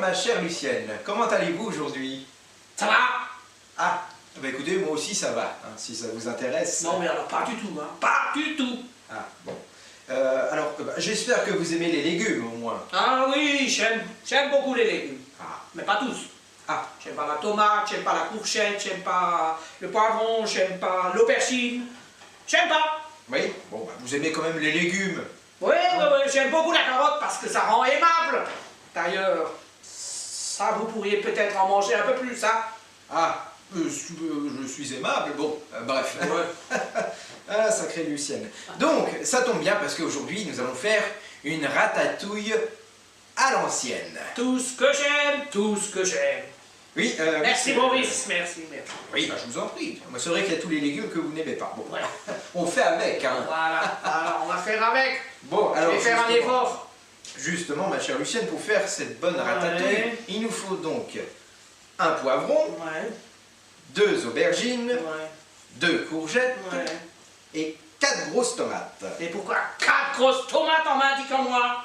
ma chère Lucienne, comment allez-vous aujourd'hui? Ça va? Ah, bah écoutez, moi aussi ça va, hein, si ça vous intéresse. Non mais alors pas du tout, hein. Pas du tout. Ah, bon. Alors, j'espère que vous aimez les légumes au moins. Ah oui, j'aime beaucoup les légumes. Ah. Mais pas tous. Ah, J'aime pas la tomate, j'aime pas la courgette, j'aime pas le poivron, j'aime pas l'aubergine. J'aime pas. oui, bon, bah, vous aimez quand même les légumes. Oui, j'aime beaucoup la carotte parce que ça rend aimable. D'ailleurs, ça vous pourriez peut-être en manger un peu plus, hein. Ah, je suis aimable, bon, bref. Ouais. Ah, sacrée Lucienne. Donc, ça tombe bien parce qu'aujourd'hui, nous allons faire une ratatouille à l'ancienne. Tout ce que j'aime, tout ce que j'aime. Oui, Merci oui, Maurice, merci. oui, bah, je vous en prie. Moi, c'est vrai qu'il y a tous les légumes que vous n'aimez pas. Bon, Ouais. on fait avec, hein. Voilà, alors on va faire avec. Bon, Je alors, vais faire un justement- effort. Justement, ma chère Lucienne, pour faire cette bonne ratatouille, Ouais. il nous faut donc un poivron, Ouais, 2 aubergines, ouais, 2 courgettes ouais. et 4 grosses tomates. Et pourquoi 4 grosses tomates en m'indiquant moi?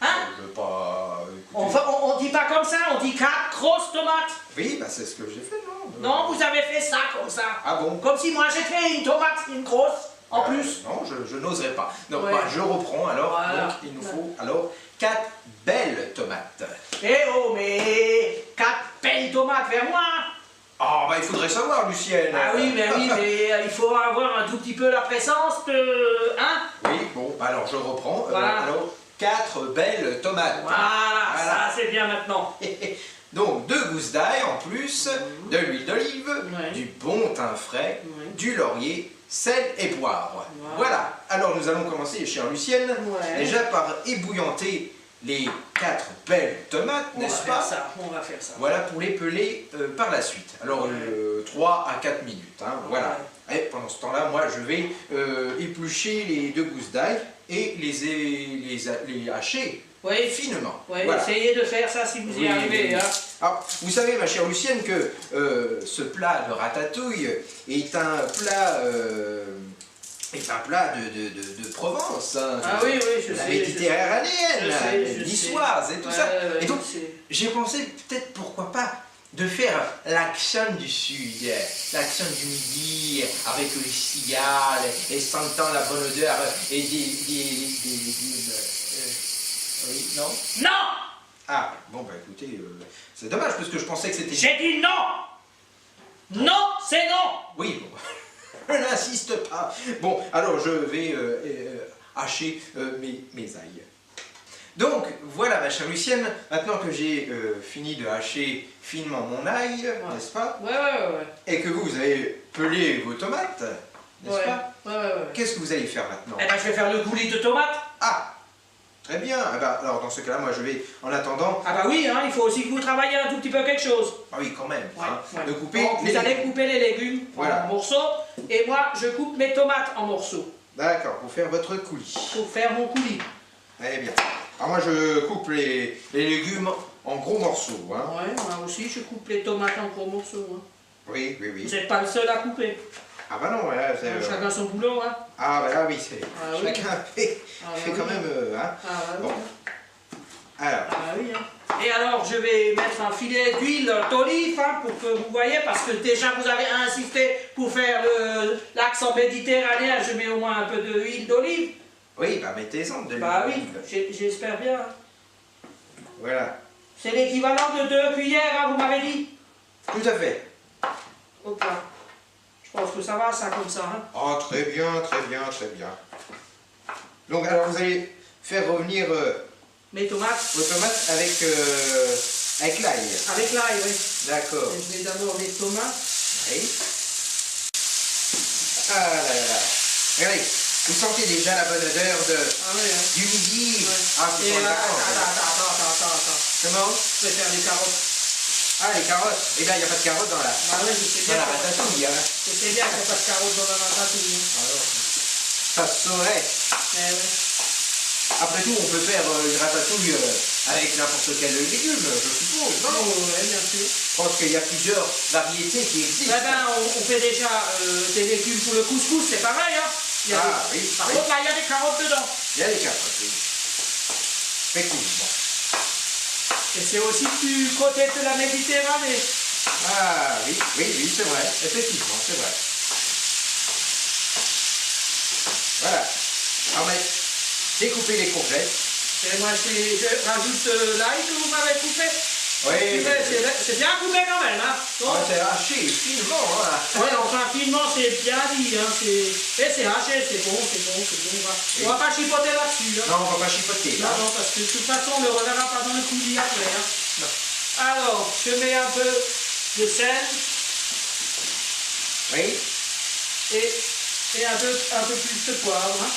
Hein? Je veux pas... On, écoutez- on dit pas comme ça, on dit 4 grosses tomates. Oui, bah c'est ce que j'ai fait, non? Non, vous avez fait ça comme ça. Ah bon? Comme si moi j'étais une tomate, une grosse, en plus. Non, je n'oserais pas. Donc, Ouais. bah, je reprends alors. Voilà. Donc, il nous faut alors 4 belles tomates. Eh oh, mais 4 belles tomates vers moi. Ah, bah il faudrait savoir, Lucienne. Ah oui, mais il faut avoir un tout petit peu la présence de... Hein? Oui, bon, bah, alors je reprends. Voilà. Alors, 4 belles tomates. Voilà, Voilà. ça c'est bien maintenant. Donc 2 gousses d'ail en plus, de l'huile d'olive, Ouais. du bon thym frais, Ouais. du laurier, sel et poivre. Voilà. Voilà. Alors nous allons commencer, chère Lucienne, Ouais. déjà par ébouillanter les 4 belles tomates, On va n'est-ce faire pas? ça, on va faire ça. Voilà pour les peler par la suite. Alors 3 à 4 minutes, hein, voilà. Et pendant ce temps-là, moi je vais éplucher les 2 gousses d'ail et les hacher Oui, finement. ouais, Voilà. essayez de faire ça si vous y Oui, arrivez. oui. Hein. Alors, vous savez, ma chère Lucienne, que ce plat de ratatouille est un plat, de Provence, hein, Ah oui, oui, je de la sais. méditerranéenne, je niçoise et tout ça. Ouais, Et donc, je sais. j'ai pensé peut-être pourquoi pas de faire l'accent du sud, l'accent du midi, avec les cigales et sentant la bonne odeur et des légumes. Oui, non? Non! Ah, bon bah écoutez, c'est dommage parce que je pensais que c'était... J'ai dit non! Non, c'est non! Oui, bon, je n'insiste pas. Bon, alors je vais hacher mes ails. Donc, voilà ma chère Lucienne, maintenant que j'ai fini de hacher finement mon ail, n'est-ce pas? Ouais. Et que vous avez pelé vos tomates, n'est-ce pas? Ouais. Qu'est-ce que vous allez faire maintenant? Eh ben, je vais faire le coulis de tomates. Ah, très bien. Ah bah, alors dans ce cas-là, moi je vais, en attendant... Ah bah oui, hein, il faut aussi que vous travaillez un tout petit peu quelque chose. Ah oui, quand même, hein, Ouais. de couper Donc, les vous allez légumes. couper les légumes Voilà. en morceaux, et moi, je coupe mes tomates en morceaux D'accord, pour faire votre coulis. pour faire mon coulis. Très bien. Alors moi je coupe les légumes en gros morceaux. Hein. Ouais, moi aussi, je coupe les tomates en gros morceaux. Hein. Oui. Vous n'êtes pas le seul à couper. Ah bah non, là, c'est... Chacun son boulot, hein. Ah bah là oui, c'est... Ah oui. Chacun fait, Ah fait oui. quand même... hein. Ah ouais, Bon. ouais. Alors, Ah oui, hein. Et alors, je vais mettre un filet d'huile d'olive, hein, pour que vous voyez, parce que déjà vous avez insisté pour faire l'accent méditerranéen, je mets au moins un peu d'huile d'olive. oui, bah mettez-en de l'huile Bah oui, d'olive. j'espère bien. Voilà. C'est l'équivalent de 2 cuillères, hein, vous m'avez dit? Tout à fait. Ok. Je pense que ça va, ça, comme ça. Hein. Oh, très bien. Donc alors vous allez faire revenir Mes tomates, vos tomates avec l'ail. avec l'ail, oui. D'accord. Et je mets d'abord les tomates. Oui. Ah là là. Regardez, vous sentez déjà la bonne odeur Ah oui, hein. du midi. Ouais. Ah, vous Et sentez attends. Comment? Je vais faire des carottes. Ah, les carottes. Eh bien, il n'y a pas de carottes dans la Ah oui, je sais bien. ratatouille. Hein. Je sais bien qu'il n'y a pas de carottes dans la ratatouille. Hein. Alors, ça se saurait. Eh oui. Après tout, on peut faire une ratatouille avec n'importe quel légume, je suppose, non? Oui, bien sûr. Je pense qu'il y a plusieurs variétés qui existent. Eh ben, on fait déjà des légumes pour le couscous, c'est pareil. Hein. Il y a Ah, des... oui, Par oui. contre, là, il y a des carottes dedans. Il y a les carottes, oui. Effectivement. Et c'est aussi du côté de la Méditerranée. Ah oui, c'est vrai, effectivement, c'est vrai. Voilà. Alors, mais découper les courgettes. Et moi, je rajoute l'ail que vous m'avez coupé. Oui. C'est bien coupé quand même. Hein. C'est haché finement. Hein. Oui, enfin, finement, c'est bien dit. Hein. Et c'est haché, c'est bon. On va pas chipoter là-dessus. Hein. Non, on va pas chipoter. Non, non, parce que de toute façon, on ne le reverra pas dans le coulis après. Hein. Non. Alors, je mets un peu de sel. Oui. Et un peu plus de poivre. Hein.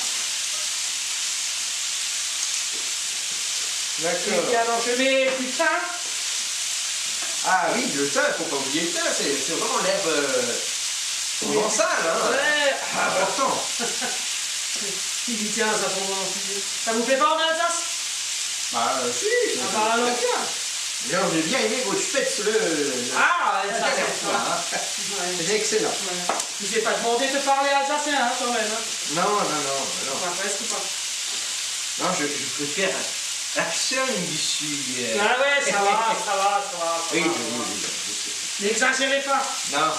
D'accord. Et puis alors, je mets du thym. Ah oui, le thym, il ne faut pas oublier le thym, c'est vraiment l'herbe provençale. Hein. Ouais. Important. Qui dit tiens, ça pour moi aussi. Ça vous plaît pas en Alsace? Bah si, bah alors. Bien, j'ai bien aimé votre spätzle. Ah, la ça dernière c'est fois. Hein. Ouais. C'est excellent. Ouais. Je vous ai pas demandé de parler alsacien hein, quand même. Hein. Non. Enfin, presque pas. Non, je préfère l'accent du sud. Ah ouais, ça va. Oui. N'exagérez pas. Non.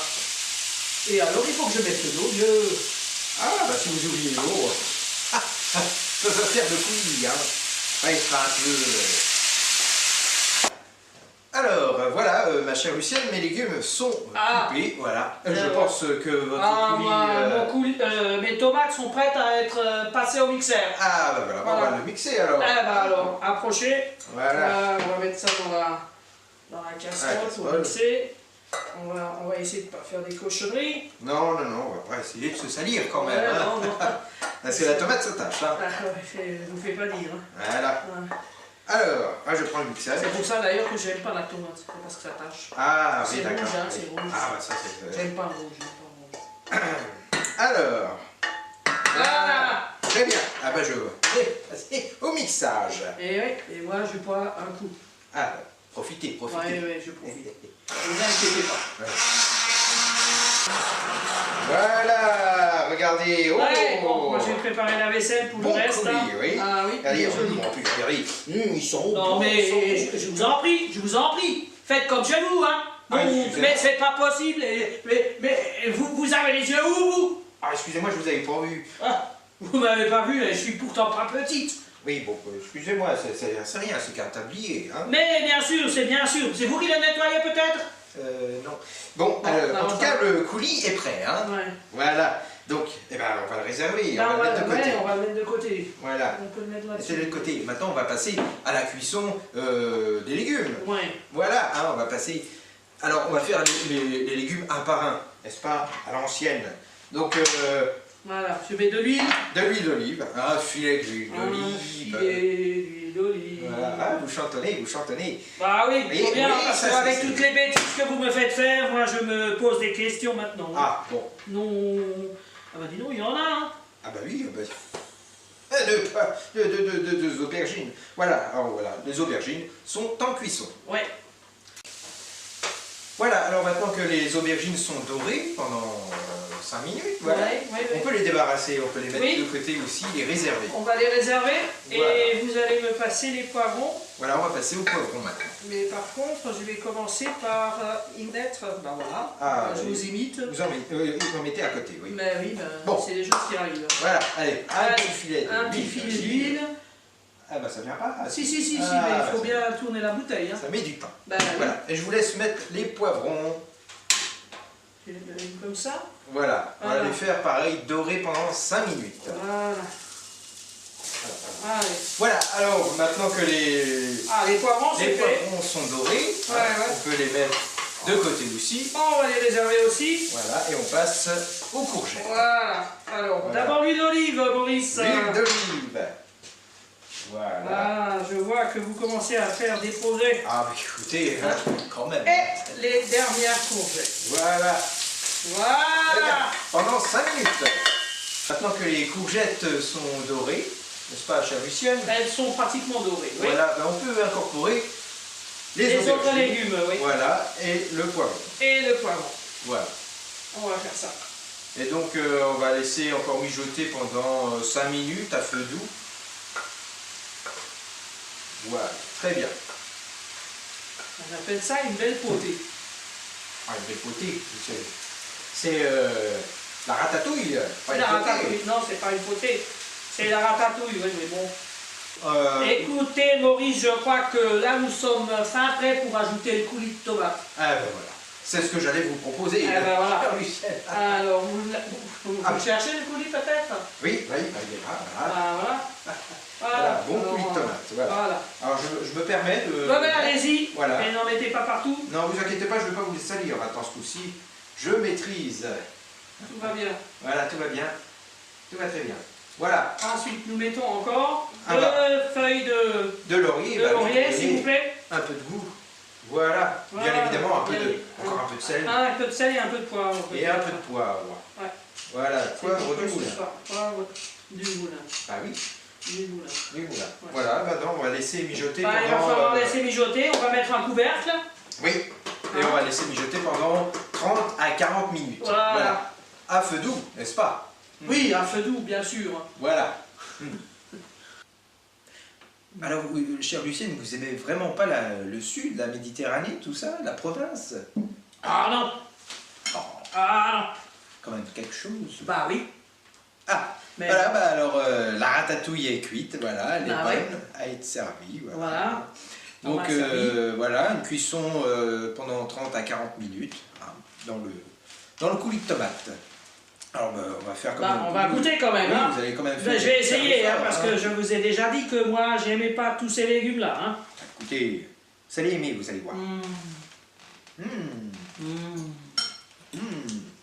Et alors, il faut que je mette de l'eau, vieux. Ah, bah si vous oubliez l'eau, ça va faire de couilles, hein. Ouais, il sera un peu... Alors, voilà, ma chère Lucienne, mes légumes sont coupés, voilà. Je pense que votre coulis... mes tomates sont prêtes à être passées au mixeur. Ah, bah voilà, on va le mixer alors. Ah, bah alors, approchez. Voilà. On va mettre ça dans la casserole pour mixer. On va essayer de ne pas faire des cochonneries. Non, on va pas essayer de se salir quand même. Ouais, hein. non. Parce que la tomate se tâche. Hein. Je vous fais pas dire. Hein. Voilà. Ouais. Alors, je prends le mixeur. C'est pour ça d'ailleurs que j'aime pas la tomate, parce que ça tâche. Ah, oui, c'est d'accord. rouge, hein, c'est rouge. Ah, bah ça c'est... J'aime pas le rouge, Alors. Voilà. Très bien. Ah bah je vais passer au mixage. Et oui, et moi je bois un coup. Ah, profitez. Oui, je profite. Ne vous inquiétez pas. Ouais. Voilà, regardez. Oh, ouais, bon, moi je vais préparer la vaisselle pour bon le reste. Coulis, hein. oui. Ah oui, Allez, joli. en plus, regardez. Ils sont non, bons, mais je vous en prie. Faites comme chez vous, hein. Mais c'est pas possible. Mais vous avez les yeux où, vous? Ah, excusez-moi, je vous avais pas vu. Ah, vous m'avez pas vu, je suis pourtant pas petite. Oui, bon, excusez-moi, c'est rien, c'est qu'un tablier. Hein. Mais bien sûr, c'est bien sûr. C'est vous qui le nettoyez peut-être? Non. Bon, en tout cas, le coulis est prêt. Hein. Ouais. Voilà. Donc, eh ben, on va le réserver, Là, on va le mettre de côté. on va le mettre de côté. Voilà. On peut le mettre là-dessus. C'est de côté. Maintenant, on va passer à la cuisson des légumes. Ouais. Voilà, hein, on va passer... Alors, on va faire les légumes un par un, n'est-ce pas? À l'ancienne. Donc, voilà, je mets de l'huile. de l'huile d'olive, un filet d'huile d'olive. Un filet d'huile d'olive. Voilà, ah, vous chantonnez. Bah oui, il faut bien, oui, parce ça, qu'avec c'est- toutes les bêtises que vous me faites faire, moi je me pose des questions maintenant. Ah, bon. Non. Ah bah dis donc, il y en a, hein. Ah bah oui, deux aubergines. Voilà, alors voilà, les aubergines sont en cuisson. Ouais. Voilà, alors maintenant que les aubergines sont dorées pendant 5 minutes, voilà, Ouais. on peut les débarrasser, on peut les mettre Oui. de côté aussi, les réserver. On va les réserver Voilà. et vous allez me passer les poivrons. Voilà, on va passer au poivron maintenant. Mais par contre, je vais commencer par y mettre. Ben voilà, Ah, je oui. vous imite. Vous en mettez à côté, oui. Mais oui, ben, Bon. c'est des choses qui arrivent. Voilà, allez, un Allez, petit filet d'huile. Un petit filet d'huile. Ah bah ça vient pas. Ah, Si, mais il Ah, faut bien tourner la bouteille. Hein. Ça met du temps. Ben, Voilà, et je vous laisse mettre les poivrons. Je les mets comme ça. Voilà, on va Voilà. les faire pareil, dorer pendant 5 minutes. Voilà. Allez. Voilà, alors maintenant que les Poivrons, c'est fait. poivrons sont dorés, on peut les mettre de côté aussi. On va les réserver aussi. Voilà, et on passe aux courgettes. Voilà. Alors, Voilà. d'abord l'huile d'olive, Maurice. L'huile d'olive. Voilà. Ah, je vois que vous commencez à faire des progrès. Ah, mais écoutez, quand même. Et les dernières courgettes. Voilà. Très bien. Voilà. Pendant 5 minutes. Maintenant que les courgettes sont dorées, n'est-ce pas, chère Lucienne? Elles sont pratiquement dorées. Oui. Voilà, ben, on peut incorporer Les autres aubergines. légumes, oui. Voilà, et le poivron. Et le poivron. Voilà. On va faire ça. Et donc, on va laisser encore mijoter pendant 5 minutes à feu doux. Voilà, très bien. On appelle ça une belle potée. Ah, une belle potée, c'est la ratatouille. Pas une La potée. ratatouille, non, c'est pas une potée. C'est la ratatouille, oui, mais bon. Écoutez, Maurice, je crois que là, nous sommes fin prêts pour ajouter le coulis de tomate. Ah ben voilà, c'est ce que j'allais vous proposer. Ah ben voilà. Michel. Alors, vous cherchez le coulis peut-être? Oui, il est là, voilà. Ah, voilà. Voilà, bon Alors, coulis de tomate. Voilà. Voilà. Alors je me permets de... Bon, ben, allez-y, Voilà. mais n'en mettez pas partout. Non, vous inquiétez pas, je ne vais pas vous les salir maintenant ce coup-ci. Je maîtrise. Tout va bien. Voilà, tout va bien. Tout va très bien. Voilà. Ensuite, nous mettons encore Ah deux bah. feuilles De laurier. de bah, laurier, oui, s'il vous plaît. un peu de goût. Voilà. Voilà. Bien évidemment, Bien. encore un peu de sel. Un peu de sel et un peu de poivre. Et un peu de poivre. Ouais. Voilà, C'est poivre tout du ce moulin. soir. Poivre du moulin. Ah oui, Du moulin. du moulin. Ouais. Voilà, maintenant on va laisser mijoter Bah, il va pendant... falloir laisser mijoter. On va mettre un couvercle. Oui, et on va laisser mijoter pendant 30 à 40 minutes. Voilà. À feu doux, n'est-ce pas? Oui, à feu doux, bien sûr. Voilà. Alors, chère Lucienne, vous aimez vraiment pas le sud, la Méditerranée, tout ça, la province? Ah non. Oh, Ah quand même quelque chose. non. Bah oui. Ah, Mais voilà, bah alors la ratatouille est cuite, voilà, elle est Bah bonne à être servie. voilà. On Donc va servir. voilà, une cuisson pendant 30 à 40 minutes hein, dans le coulis de tomate. Alors bah, on va faire comme Bah, on va goûter quand même. Oui, Hein. vous allez quand même Je faire vais essayer, faire hein, parce que je vous ai déjà dit que moi, j'aimais pas tous ces légumes-là. Hein. Écoutez, vous allez aimer, vous allez voir. Mmh. Mmh, Mmh. mmh,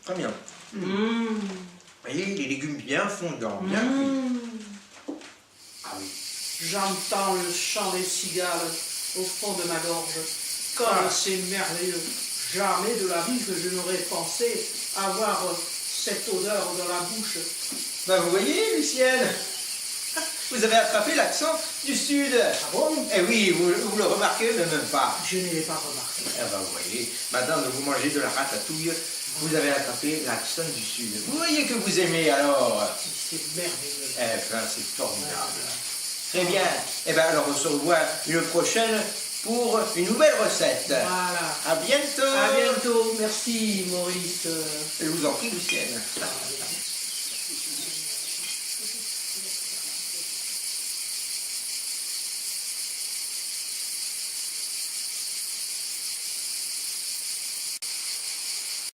très bien. Mmh. Vous voyez, les légumes bien fondants, bien cuits. Mmh. Ah oui. J'entends le chant des cigales au fond de ma gorge. Comme Ah. c'est merveilleux. Jamais de la vie que je n'aurais pensé avoir cette odeur dans la bouche. Bah vous voyez, Lucienne, vous avez attrapé l'accent du sud. Ah bon? Eh oui, vous le remarquez même pas. Je ne l'ai pas remarqué. Eh ben, vous voyez, maintenant que vous mangez de la ratatouille, vous avez attrapé l'accent du sud. Vous voyez que vous aimez alors. C'est merveilleux. Eh ben, c'est formidable. Très bien. Eh bien, alors on se revoit une prochaine pour une nouvelle recette. Voilà. À bientôt. À bientôt. Merci, Maurice. Je vous en prie, Lucienne.